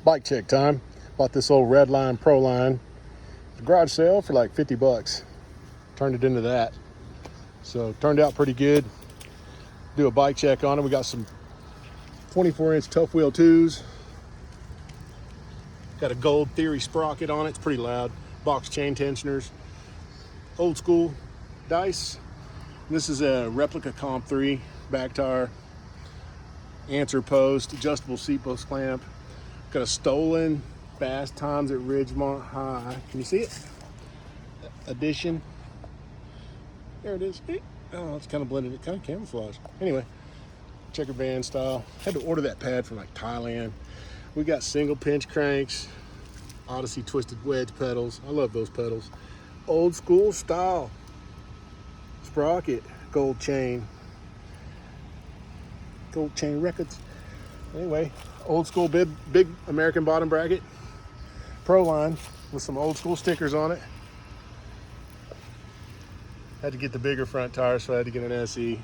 Bike check time. Bought this old Redline Pro Line. Garage sale for like 50 bucks. Turned it into that. So turned out pretty good. Do a bike check on it. We got some 24-inch tough wheel 2s. Got a gold Theory sprocket on it. It's pretty loud. Box chain tensioners. Old school dice. This is a replica Comp 3 back tire. Answer post, adjustable seat post clamp. Got a stolen Fast Times at Ridgemont High. Can you see it? Edition. There it is. Oh, it's kind of blended. It kind of camouflage. Anyway, checker band style. Had to order that pad from like Thailand. We got single pinch cranks, Odyssey twisted wedge pedals. I love those pedals. Old school style sprocket, gold chain records. Anyway, old school big American bottom bracket, Pro Line with some old school stickers on it. Had to get the bigger front tires, so I had to get an SE.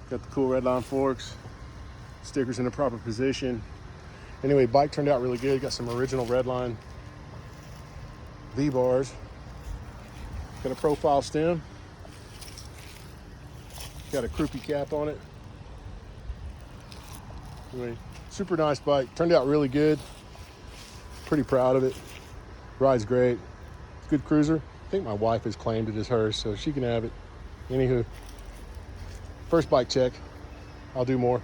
Got the cool Redline forks, stickers in the proper position. Anyway, bike turned out really good. Got some original Redline V-bars. Got a profile stem. Got a croupy cap on it. Anyway, super nice bike. Turned out really good. Pretty proud of it. Rides great. Good cruiser. I think my wife has claimed it as hers, so she can have it. Anywho, first bike check. I'll do more.